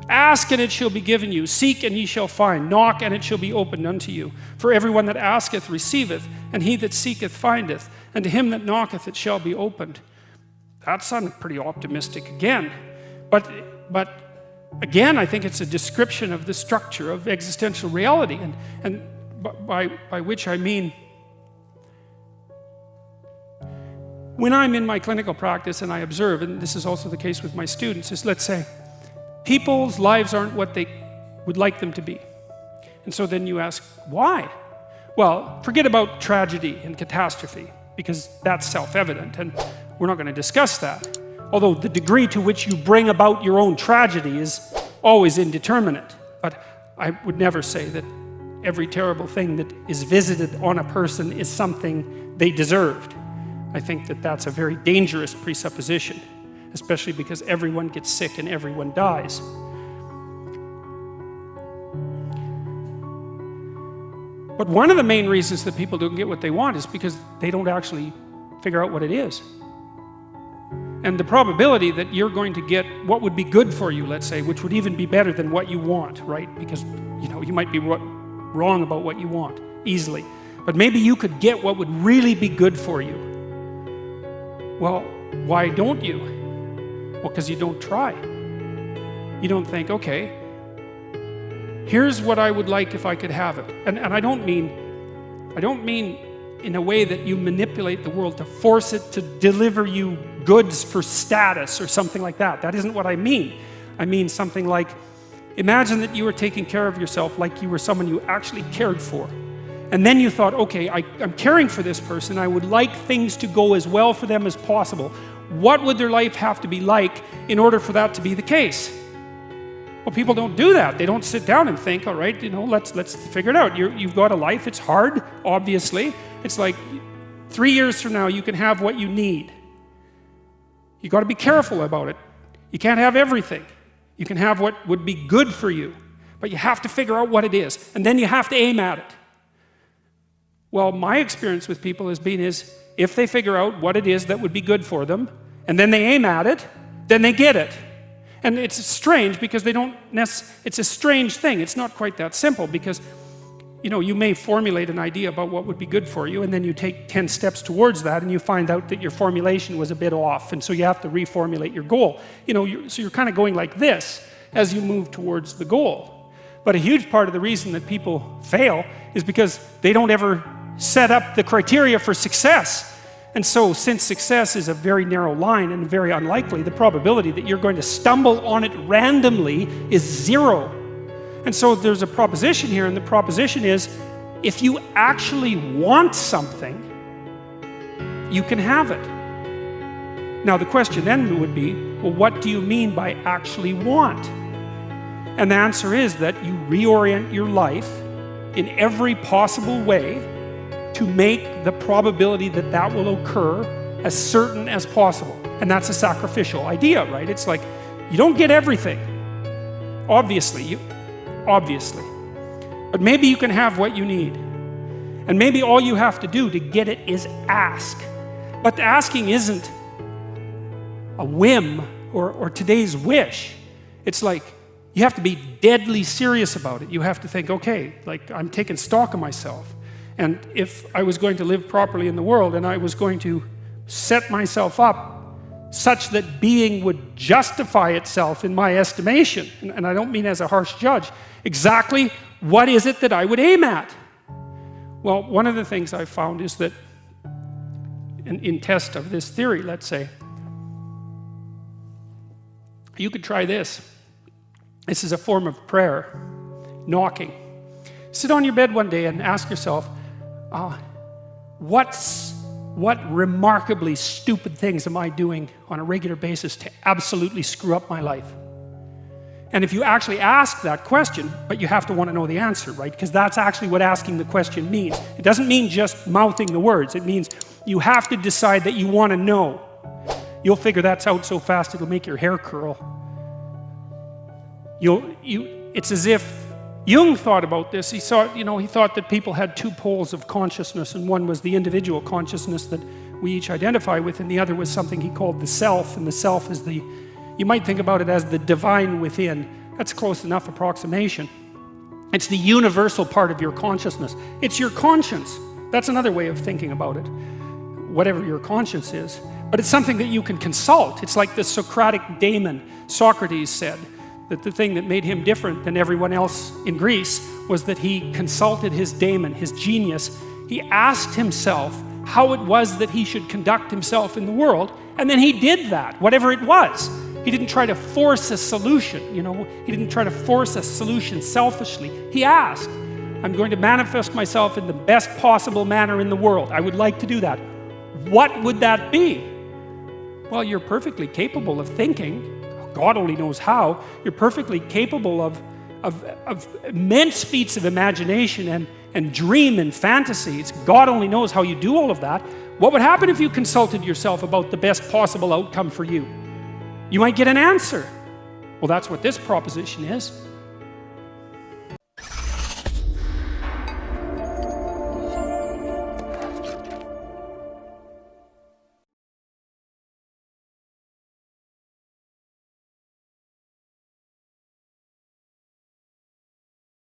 Ask and it shall be given you. Seek and ye shall find. Knock and it shall be opened unto you. For everyone that asketh receiveth, and he that seeketh findeth, and to him that knocketh it shall be opened. That sounded pretty optimistic again. But again, I think it's a description of the structure of existential reality, and by which I mean, when I'm in my clinical practice and I observe, and this is also the case with my students, is let's say, people's lives aren't what they would like them to be. And so then you ask, why? Well, forget about tragedy and catastrophe, because that's self-evident, and we're not going to discuss that. Although the degree to which you bring about your own tragedy is always indeterminate. But I would never say that every terrible thing that is visited on a person is something they deserved. I think that that's a very dangerous presupposition, especially because everyone gets sick and everyone dies. But one of the main reasons that people don't get what they want is because they don't actually figure out what it is. And the probability that you're going to get what would be good for you, let's say, which would even be better than what you want, right? Because, you might be wrong about what you want easily. But maybe you could get what would really be good for you. Well, why don't you? Well, because you don't try. You don't think, okay, here's what I would like if I could have it. And I don't mean in a way that you manipulate the world to force it to deliver you goods for status or something like that. That isn't what I mean. I mean something like, imagine that you were taking care of yourself like you were someone you actually cared for. And then you thought, okay, I'm caring for this person. I would like things to go as well for them as possible. What would their life have to be like in order for that to be the case? Well, people don't do that. They don't sit down and think, all right, let's figure it out. You've got a life. It's hard, obviously. It's like 3 years from now, you can have what you need. You got to be careful about it. You can't have everything. You can have what would be good for you, but you have to figure out what it is, and then you have to aim at it. Well, my experience with people has been if they figure out what it is that would be good for them, and then they aim at it, then they get it. And it's strange because it's a strange thing. It's not quite that simple because, you may formulate an idea about what would be good for you, and then you take 10 steps towards that, and you find out that your formulation was a bit off, and so you have to reformulate your goal. So you're kind of going like this as you move towards the goal. But a huge part of the reason that people fail is because they don't ever set up the criteria for success. And so, since success is a very narrow line and very unlikely, the probability that you're going to stumble on it randomly is 0. And so there's a proposition here, and the proposition is, if you actually want something, you can have it. Now the question then would be, well, what do you mean by actually want? And the answer is that you reorient your life in every possible way to make the probability that that will occur as certain as possible. And that's a sacrificial idea, right? It's like, you don't get everything. Obviously. But maybe you can have what you need. And maybe all you have to do to get it is ask. But asking isn't a whim or today's wish. It's like, you have to be deadly serious about it. You have to think, okay, like I'm taking stock of myself. And if I was going to live properly in the world and I was going to set myself up such that being would justify itself in my estimation, and I don't mean as a harsh judge, exactly what is it that I would aim at? Well, one of the things I've found is that, in test of this theory, let's say, you could try this. This is a form of prayer, knocking. Sit on your bed one day and ask yourself, what remarkably stupid things am I doing on a regular basis to absolutely screw up my life? And if you actually ask that question, but you have to want to know the answer, right? Because that's actually what asking the question means. It doesn't mean just mouthing the words. It means you have to decide that you want to know. You'll figure that's out so fast it'll make your hair curl. It's as if Jung thought about this. He thought that people had 2 poles of consciousness, and one was the individual consciousness that we each identify with, and the other was something he called the self, and the self is you might think about it as the divine within, That's close enough approximation. It's the universal part of your consciousness. It's your conscience. That's another way of thinking about it. Whatever your conscience is. But it's something that you can consult. It's like the Socratic daemon. Socrates said that the thing that made him different than everyone else in Greece was that he consulted his daemon, his genius. He asked himself how it was that he should conduct himself in the world, and then he did that, whatever it was. He didn't try to force a solution, He didn't try to force a solution selfishly. He asked, I'm going to manifest myself in the best possible manner in the world. I would like to do that. What would that be? Well, you're perfectly capable of thinking. God only knows how. You're perfectly capable of immense feats of imagination and dream and fantasies. God only knows how you do all of that. What would happen if you consulted yourself about the best possible outcome for you? You might get an answer. Well, that's what this proposition is.